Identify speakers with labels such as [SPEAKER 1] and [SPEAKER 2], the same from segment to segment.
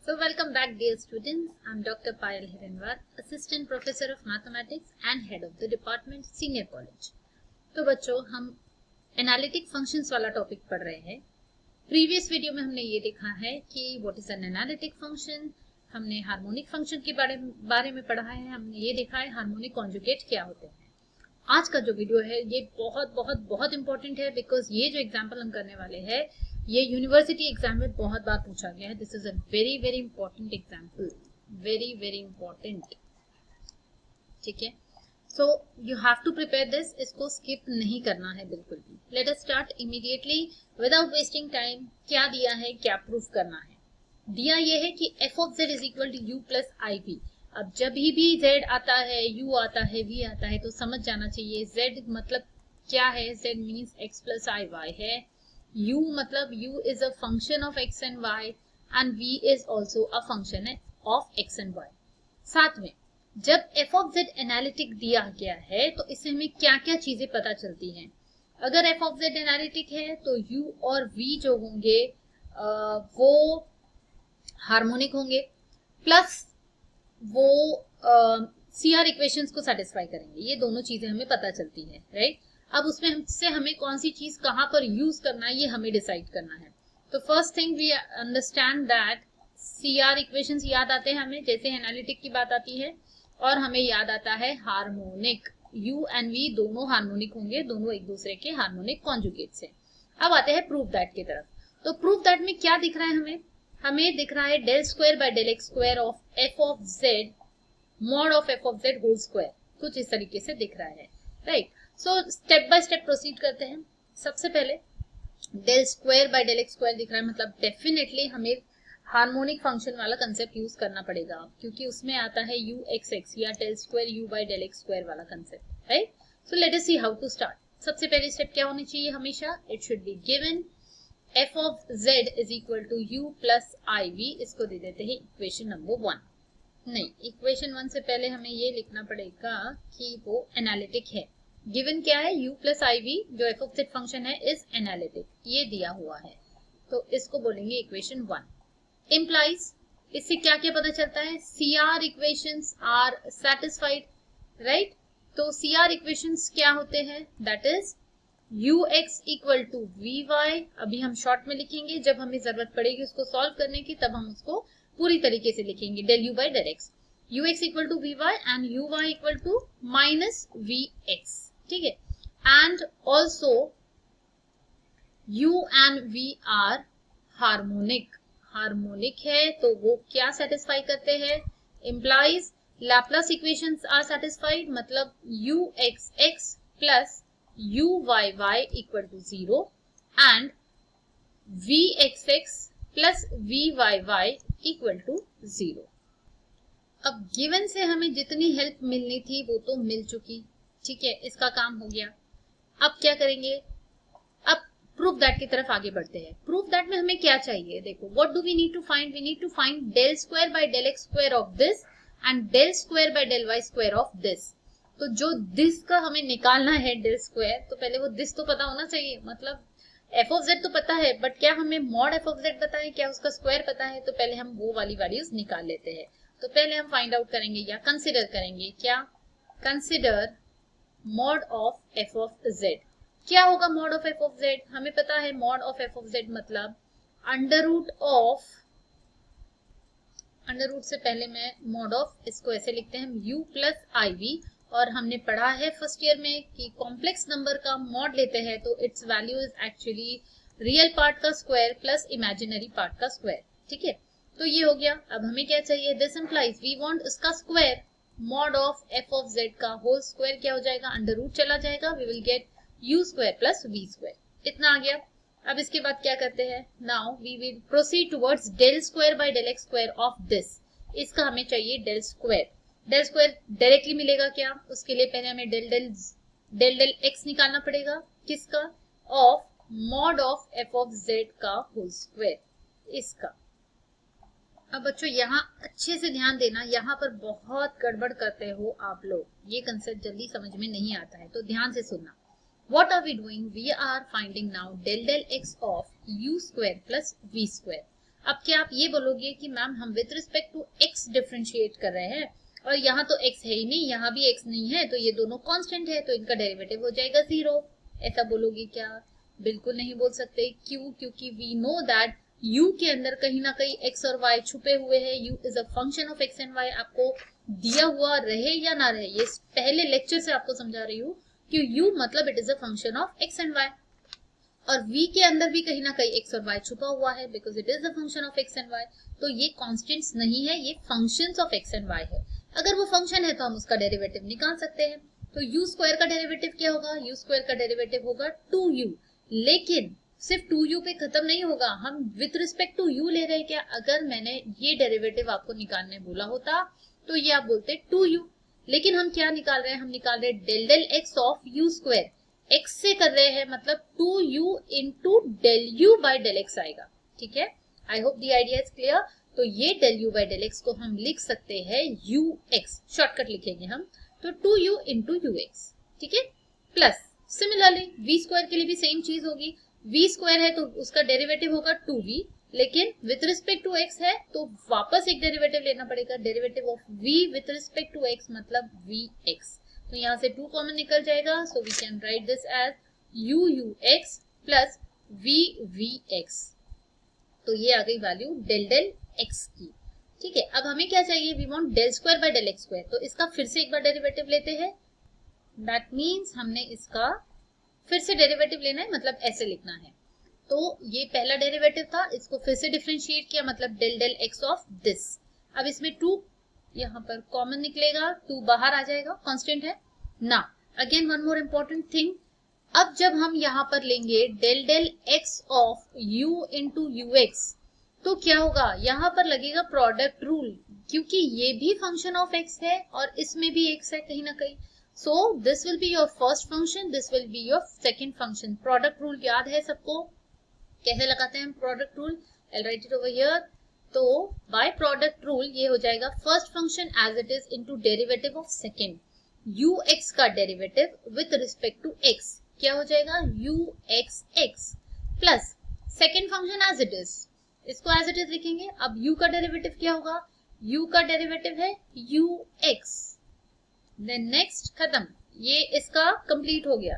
[SPEAKER 1] So welcome back dear students. I am Dr. Payal Hirenwar, Assistant Professor of Mathematics and Head of the Department Senior College. तो बच्चों हम analytic functions वाला topic पढ़ रहे हैं। Previous video में हमने ये देखा है कि what is an analytic function, हमने हार्मोनिक फंक्शन के बारे में पढ़ा है, हमने ये देखा है हार्मोनिक कॉन्जुगेट क्या होते हैं। आज का जो वीडियो है ये बहुत बहुत बहुत इंपॉर्टेंट है बिकॉज ये जो एग्जाम्पल हम करने वाले हैं ये यूनिवर्सिटी एग्जाम में बहुत बार पूछा गया है। This is a very very important example, very very important. ठीक है, so you have to prepare this, इसको स्किप नहीं करना है बिल्कुल भी। Let us start immediately without wasting time. क्या दिया है, क्या प्रूफ करना है। दिया ये है कि f of z is equal to u plus I v. अब जब भी z आता है, u आता है, v आता है तो समझ जाना चाहिए z मतलब क्या है। z मीन्स x प्लस आई वाई है। u मतलब u is a function of x and y and v is also a function of x and y। साथ में जब f ऑफ z एनालिटिक दिया गया है तो इससे हमें क्या क्या चीजें पता चलती हैं। अगर f ऑफ z एनालिटिक है तो u और v जो होंगे वो हार्मोनिक होंगे, प्लस वो CR इक्वेशंस को सेटिस्फाई करेंगे। ये दोनों चीजें हमें पता चलती है, राइट। अब उसमें से हमें कौन सी चीज कहां पर यूज करना है ये हमें डिसाइड करना है। तो first thing we understand that CR equations याद आते हैं हमें, जैसे एनालिटिक की बात आती है, और हमें याद आता है हार्मोनिक। u एंड v दोनों हार्मोनिक होंगे, दोनों एक दूसरे के हार्मोनिक कॉन्जुगेट्स हैं। अब आते हैं प्रूफ दैट की तरफ। तो प्रूफ दैट में क्या दिख रहा है हमें दिख रहा है del square by del x square of f of z mod of f of z whole square, कुछ इस तरीके से दिख रहा है, right. So step by step proceed करते हैं। सबसे पहले del square by del x square दिख रहा है, मतलब डेफिनेटली हमें हार्मोनिक फंक्शन वाला कंसेप्ट यूज करना पड़ेगा क्योंकि उसमें आता है u x x या del square u by del x square वाला concept, right. So let us see how to start. सबसे पहले स्टेप क्या होनी चाहिए हमेशा, it should be given f of z is equal to u plus I V. इसको दे देते हैं इक्वेशन नंबर 1। नहीं, इक्वेशन 1 से पहले हमें ये लिखना पड़ेगा कि वो एनालिटिक है। गिवन क्या है, u प्लस आई वी जो f ऑफ z फंक्शन है इज एनालिटिक, ये दिया हुआ है, तो इसको बोलेंगे इक्वेशन 1। इम्प्लाइज, इससे क्या क्या पता चलता है, CR equations are satisfied, right. तो CR इक्वेशंस क्या होते हैं, that is ux equal to vy। अभी हम शॉर्ट में लिखेंगे, जब हमें जरूरत पड़ेगी उसको सॉल्व करने की तब हम उसको पूरी तरीके से लिखेंगे। Del u by del x, ux equal to vy and uy equal to minus vx, ठीक है। And also u and v are harmonic, harmonic है तो वो क्या सेटिस्फाई करते हैं, implies Laplace equations are satisfied, मतलब ux plus uyy equal to 0 and vxx plus vyy equal to 0। अब गिवन से हमें जितनी हेल्प मिलनी थी वो तो मिल चुकी, ठीक है, इसका काम हो गया। अब क्या करेंगे, अब प्रूफ दैट की तरफ आगे बढ़ते हैं। प्रूफ दैट में हमें क्या चाहिए, देखो what do we need to find, we need to find del square by del x square of this and del square by del y square of this. तो जो दिस का हमें निकालना है डेल स्क्वायर, तो पहले वो दिस तो पता होना चाहिए, मतलब f ऑफ z तो पता है बट क्या हमें मॉड f ऑफ z पता है, क्या उसका स्क्वायर पता है, तो पहले हम वो वाली वैल्यूज निकाल लेते हैं। तो पहले हम फाइंड आउट करेंगे या कंसिडर करेंगे, क्या, consider mod of f of z। क्या होगा mod of f of z, हमें पता है mod of f of z मतलब under root of, under root से पहले मैं मॉड ऑफ, इसको ऐसे लिखते हैं u प्लस आई वी। और हमने पढ़ा है फर्स्ट ईयर में कि कॉम्प्लेक्स नंबर का मॉड लेते हैं तो it's value is actually real part का स्क्वायर प्लस इमेजिनरी पार्ट का स्क्वायर, ठीक है। तो ये हो गया। अब हमें क्या चाहिए, दिस इंप्लाइज वी वांट उसका square, mod of f of z का होल स्क्वायर क्या हो जाएगा, अंडर रूट चला जाएगा, we will get u square plus v square. इतना आ गया। अब इसके बाद क्या करते हैं, now we will proceed towards del square by del x square of this. इसका हमें चाहिए del square. Del square directly मिलेगा क्या, उसके लिए पहले हमें del del del del x निकालना पड़ेगा, किसका, of mod of f of z का होल स्क्वायर, इसका। अब बच्चों यहाँ अच्छे से ध्यान देना, यहाँ पर बहुत गड़बड़ करते हो आप लोग, ये कंसेप्ट जल्दी समझ में नहीं आता है, तो ध्यान से सुनना। What are we doing? We are finding now del del x of u square plus v square. अब क्या आप ये बोलोगे कि मैम हम with respect to x differentiate कर रहे हैं और यहाँ तो x है ही नहीं, यहाँ भी x नहीं है, तो ये दोनों कांस्टेंट है, तो इनका डेरिवेटिव हो जाएगा 0, ऐसा बोलोगे क्या? बिल्कुल नहीं बोल सकते। क्यों? क्योंकि वी नो दैट u के अंदर कहीं ना कहीं x और y छुपे हुए हैं। u is a function of x and y। आपको दिया हुआ रहे या ना रहे, ये पहले लेक्चर से आपको समझा रही हूँ कि u मतलब it is a function of x and y, और v के अंदर भी कहीं ना कहीं x और y छुपा हुआ है because it is a function of x and y। तो ये कांस्टेंट्स नहीं है, ये functions of x and y है। अगर वो फंक्शन है तो हम उसका डेरिवेटिव निकाल सकते हैं। तो u स्क्वायर का डेरिवेटिव क्या होगा? u स्क्वायर का डेरिवेटिव होगा 2u। लेकिन सिर्फ 2u पे खत्म नहीं होगा, हम विथ रिस्पेक्ट टू u ले रहे हैं क्या? अगर मैंने ये डेरिवेटिव आपको निकालने बोला होता तो ये आप बोलते 2u, लेकिन हम क्या निकाल रहे हैं? हम निकाल रहे हैं del del x of u square. x से कर रहे हैं मतलब 2u into del u by del x आएगा। ठीक है, I hope the idea is clear. तो ये del u by del x को हम लिख सकते हैं ux, शॉर्टकट लिखेंगे हम, तो 2u इंटू ux। ठीक है, प्लस सिमिलरली v स्क्वायर के लिए भी सेम चीज होगी। v स्क्वायर है तो उसका डेरिवेटिव होगा 2v, लेकिन विथ रिस्पेक्ट टू x है तो वापस एक डेरिवेटिव लेना पड़ेगा। Derivative of v with respect to x मतलब vx। तो यहाँ से 2 कॉमन निकल जाएगा, so we can write this as ux plus vvx। तो ये आ गई वैल्यू डेल डेल x की। ठीक है, अब हमें क्या चाहिए? We want del square by del x square. तो इसका फिर से एक बार डेरिवेटिव लेते हैं। दैट मीन्स हमने इसका फिर से डेरिवेटिव लेना है, मतलब ऐसे लिखना है। तो ये पहला डेरिवेटिव था, इसको फिर से डिफरेंशिएट किया, मतलब del del x of this. अब इसमें 2 यहाँ पर कॉमन निकलेगा, 2 बाहर आ जाएगा, कांस्टेंट है ना। Again one more important thing, अब जब हम यहाँ पर लेंगे del del x of u into ux, तो क्या होगा? यहाँ पर लगेगा प्रोडक्ट रूल, क्योंकि ये भी फंक्शन ऑफ x है और इसमें भी x है कहीं ना कहीं। So this will be your first function, this will be your second function. Product rule याद है सबको? कैसे लगाते हैं हम product rule? I'll write it over here. तो by product rule ये हो जाएगा first function as it is into derivative of second. ux का derivative with respect to x क्या हो जाएगा? uxx plus second function as it is, इसको as it is लिखेंगे। अब u का derivative क्या होगा? u का derivative है ux। देन नेक्स्ट खत्म, ये इसका कंप्लीट हो गया।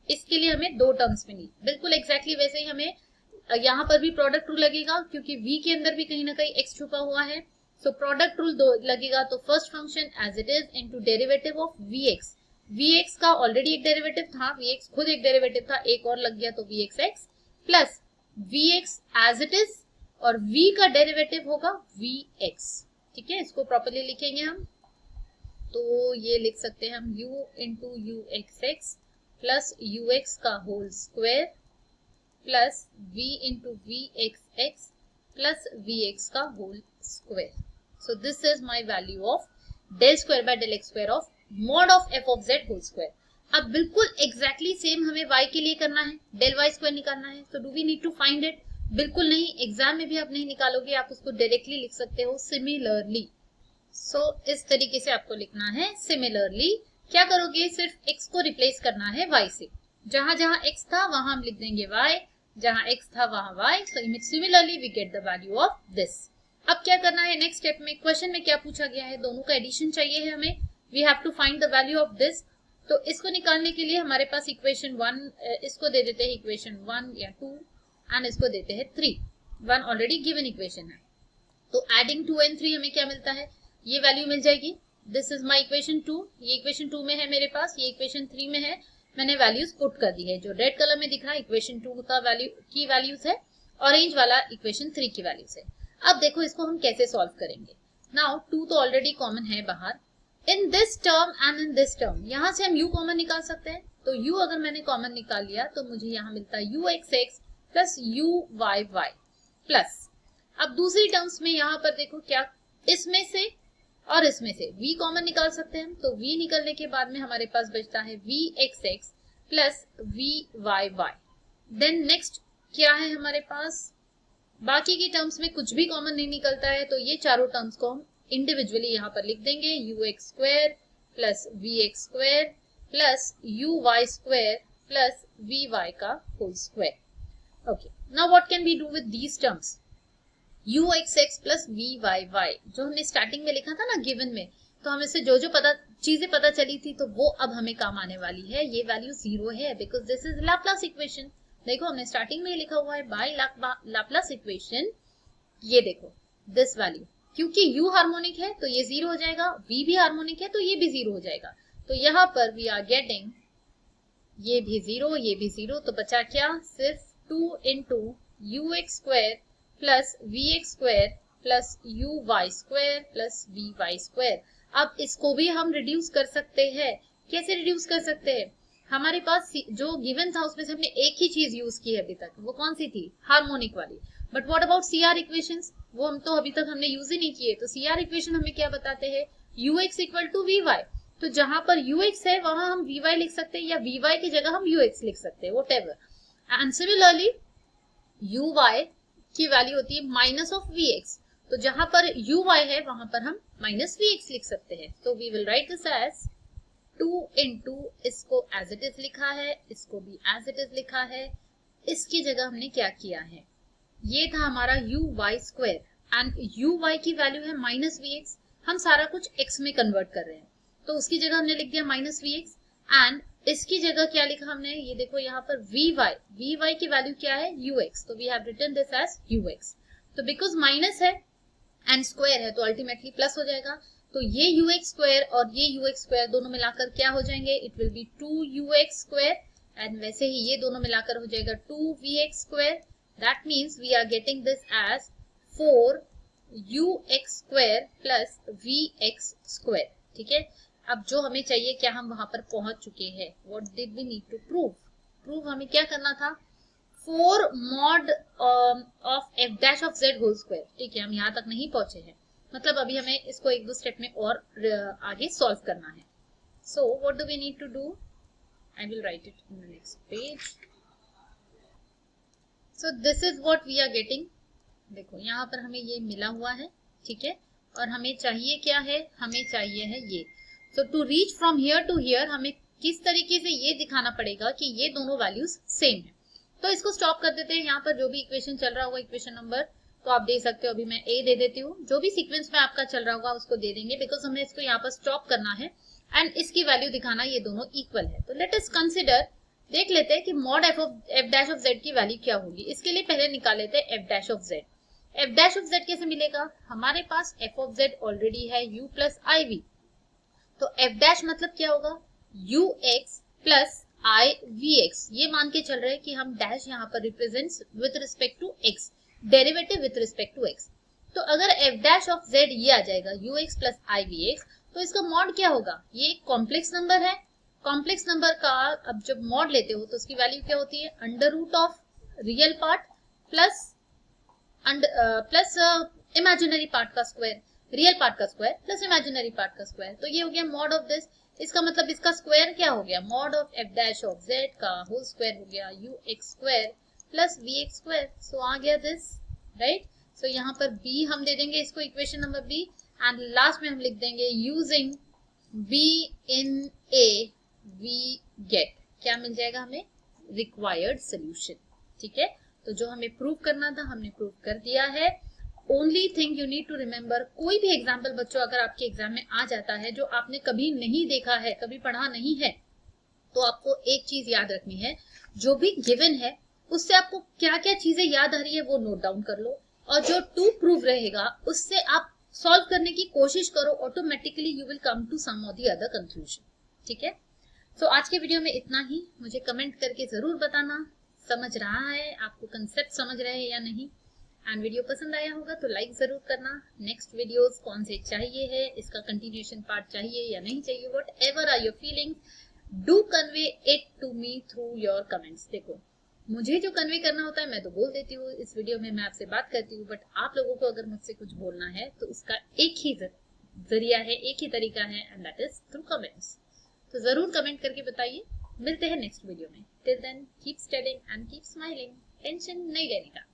[SPEAKER 1] इसके लिए हमें 2 टर्म्स मिली, बिल्कुल एग्जैक्टली वैसे ही हमें यहाँ पर भी प्रोडक्ट रूल लगेगा, क्योंकि v के अंदर भी कहीं ना कहीं x छुपा हुआ है। सो प्रोडक्ट रूल 2 लगेगा, तो first function as it is into derivative of vx। vx का ऑलरेडी एक डेरिवेटिव था, vx खुद एक डेरिवेटिव था, एक और लग गया तो vxx plus vx as it is, और v का डेरिवेटिव होगा vx। ठीक है, इसको प्रॉपर्ली लिखेंगे हम, तो ये लिख सकते हैं हम u into you x x plus U X का whole square plus v into V X x plus we X का whole square. So this is my value of del square by del x square of mod of f of z whole square. अब बिल्कुल exactly same हमें y के लिए करना है, del y square निकालना है। तो do we need to find it? बिल्कुल नहीं, एग्जाम में भी आप नहीं निकालोगे, आप उसको डायरेक्टली लिख सकते हो सिमिलरली। सो इस तरीके से आपको लिखना है सिमिलरली। क्या करोगे? सिर्फ x को रिप्लेस करना है y से, जहां जहां x था वहां हम लिख देंगे y, जहां x था वहां y। So similarly we get the value of this. अब क्या करना है नेक्स्ट स्टेप में? क्वेश्चन में क्या पूछा गया है? दोनों का एडिशन चाहिए है हमें, we have to find the value of this. तो इसको निकालने के लिए हमारे पास इक्वेशन 1, इसको दे देते हैं इक्वेशन 1 या 2 एंड इसको देते हैं 3। 1 ऑलरेडी गिवन इक्वेशन है, तो एडिंग 2 एंड 3 हमें क्या मिलता है? ये वैल्यू मिल जाएगी। दिस इज माई इक्वेशन 2, ये इक्वेशन 2 में है मेरे पास, ये इक्वेशन 3 में है। मैंने वैल्यूज पुट कर दी है, जो रेड कलर में दिख रहा है इक्वेशन 2 का वैल्यू की वैल्यूज है, ऑरेंज वाला इक्वेशन 3 की वैल्यूज है। अब देखो इसको हम कैसे सॉल्व करेंगे। नाउ 2 तो ऑलरेडी कॉमन है बाहर, in this term and in this term, यहाँ से हम u कॉमन निकाल सकते हैं। तो u अगर मैंने कॉमन निकाल लिया तो मुझे यहाँ मिलता है uxx प्लस uyy प्लस, अब दूसरी टर्म्स में यहाँ पर देखो क्या, इसमें से और इसमें से v कॉमन निकाल सकते हैं हम। तो v निकलने के बाद में हमारे पास बचता है vxx plus vyy। Then next क्या है हमारे पास? बाकी की टर्म्स में कुछ भी कॉमन नहीं निकलता है, तो ये चारों टर्म्स को हम इंडिविजुअली यहाँ पर लिख देंगे, ux square plus vx square plus uy square plus vy का whole square. Okay, now what can we do with these terms? U x x plus v y y, जो हमने स्टार्टिंग में लिखा था ना गिवन में, तो हमें से जो जो चीजें पता चली थी तो वो अब हमें काम आने वाली है। ये वैल्यू 0 है because this is Laplace equation. देखो हमने स्टार्टिंग में लिखा हुआ है बाय लाप्लास इक्वेशन, ये देखो दिस वैल्यू, क्योंकि u हार्मोनिक है तो ये 0 हो जाएगा, v भी हार्मोनिक है तो ये भी 0 हो जाएगा। तो यहाँ पर वी आर गेटिंग ये भी 0, ये भी 0, तो बचा क्या, सिर्फ 2 into you x square plus we x square plus u y square plus v y square. अब इसको भी हम रिड्यूस कर सकते हैं। कैसे रिड्यूस कर सकते हैं, हमारे पास जो गिवन था उसमें से हमने एक ही चीज यूज की है अभी तक, वो कौन सी थी, हार्मोनिक वाली। But what about CR equations, वो हम तो अभी तक हमने यूज ही नहीं किए। तो सीआर इक्वेशन हमें क्या बताते हैं, u x equal to v y, तो जहां पर यू एक्स है वहां हम वी वाई लिख सकते हैं, या वी वाई की जगह हम यू एक्स लिख सकते हैं, whatever. And similarly u y की वैल्यू होती है माइनस ऑफ वी एक्स, तो जहां पर यू वाई है वहां पर हम माइनस वी एक्स लिख सकते हैं। तो we will write this as 2 into, इसको एज इट इज लिखा है, इसको भी एज इट इज लिखा है। इसकी जगह हमने क्या किया है, ये था हमारा u y square and u y की वैल्यू है माइनस वी एक्स, हम सारा कुछ x में कन्वर्ट कर रहे हैं, तो उसकी जगह हमने लिख दिया माइनस वी एक्स। एंड इसकी जगह क्या लिखा हमने, ये देखो यहाँ पर वी वाई की वैल्यू क्या है, यू एक्स, तो we have written this as u x. तो बिकॉज माइनस है एंड स्क्वायर है तो अल्टीमेटली प्लस हो जाएगा, तो ये यू एक्स स्क्वायर और ये यू एक्स स्क्वायर दोनों मिलाकर क्या हो जाएंगे, it will be 2 u x square, and वैसे ही ये दोनों मिलाकर हो जाएगा 2 v x square. That means we are getting this as 4 u x square plus we x square. ठीक है, अब जो हमें चाहिए, क्या हम वहां पर पहुंच चुके हैं, what did we need to prove हमें क्या करना था, 4 mod of F dash of z whole square. ठीक है, हम यहाँ तक नहीं पहुंचे हैं, मतलब अभी हमें इसको एक दो स्टेप में और आगे सॉल्व करना है। So what do we need to do, I will write it in the next page. So this is what we are getting, देखो यहाँ पर हमें ये मिला हुआ है, ठीक है, और हमें चाहिए क्या है, हमें चाहिए है ये। So to reach from here to here हमें किस तरीके से ये दिखाना पड़ेगा कि ये दोनों वैल्यूज सेम है। तो इसको स्टॉप कर देते हैं, यहाँ पर जो भी इक्वेशन चल रहा होगा, इक्वेशन नंबर तो आप दे सकते हो, अभी मैं ए दे देती हूँ, जो भी सीक्वेंस में आपका चल रहा होगा उसको दे देंगे, बिकॉज हमें इसको यहाँ पर स्टॉप करना है एंड इसकी वैल्यू दिखाना ये दोनों इक्वल है। तो लेट अस कंसिडर, देख लेते हैं कि mod f dash of z की वैल्यू क्या होगी। इसके लिए पहले निकाल लेते हैं f dash of z. F dash of z कैसे मिलेगा, हमारे पास एफ ऑफ जेड ऑलरेडी है u प्लस आई वी, तो एफ डैश मतलब क्या होगा, यू एक्स प्लस आई वी एक्स, ये मान के चल रहे हैं कि हम डैश यहाँ पर represents with respect to x, derivative with respect to x. तो अगर एफ डैश ऑफ जेड ये आ जाएगा यू एक्स प्लस आई वी एक्स, तो इसका मॉड क्या होगा, ये एक कॉम्प्लेक्स नंबर है, कॉम्प्लेक्स नंबर का अब जब मॉड लेते हो तो उसकी वैल्यू क्या होती है, under root of real part plus plus imaginary part का स्क्वायर, रियल पार्ट का स्क्वायर प्लस इमेजिनरी पार्ट का स्क्वायर, तो ये हो गया मॉड ऑफ दिस। इसका मतलब इसका स्क्वायर क्या हो गया, mod of F dash of Z का होल स्क्वायर हो गया U x square plus we x square. So आ गया दिस, राइट। सो यहाँ पर बी हम दे देंगे इसको, equation number B, and last में हम लिख देंगे using B in A we get, क्या मिल जाएगा हमें, रिक्वायर्ड सोल्यूशन। ठीक है, तो जो हमें प्रूव करना था हमने प्रूव कर दिया है। Only thing you need to remember, कोई भी एग्जाम्पल बच्चों अगर आपके एग्जाम में आ जाता है जो आपने कभी नहीं देखा है, कभी पढ़ा नहीं है, तो आपको एक चीज याद रखनी है, जो भी गिवन है उससे आपको क्या क्या चीजें याद आ रही है वो नोट डाउन कर लो, और जो टू प्रूव रहेगा उससे आप सॉल्व करने की कोशिश करो, automatically you will come to some of the other conclusion. ठीक है, तो आज के वीडियो में इतना ही। मुझे कमेंट करके जरूर बताना समझ रहा है, आपको कंसेप्ट समझ रहे हैं या नहीं, एंड वीडियो पसंद आया होगा तो लाइक जरूर करना। नेक्स्ट वीडियोस कौन से चाहिए है, इसका कंटिन्यूएशन पार्ट चाहिए या नहीं चाहिए, whatever are your feelings, do convey it to me through your comments. देखो मुझे जो कन्वे करना होता है मैं तो बोल देती हूँ, इस वीडियो में मैं आपसे बात करती हूँ, बट आप लोगों को अगर मुझसे कुछ बोलना है तो उसका एक ही जरिया है, एक ही तरीका है, and that is through comments. तो जरूर कमेंट करके बताइए। मिलते हैं नेक्स्ट वीडियो में, till then keep studying and keep smiling, tension नहीं लेने का।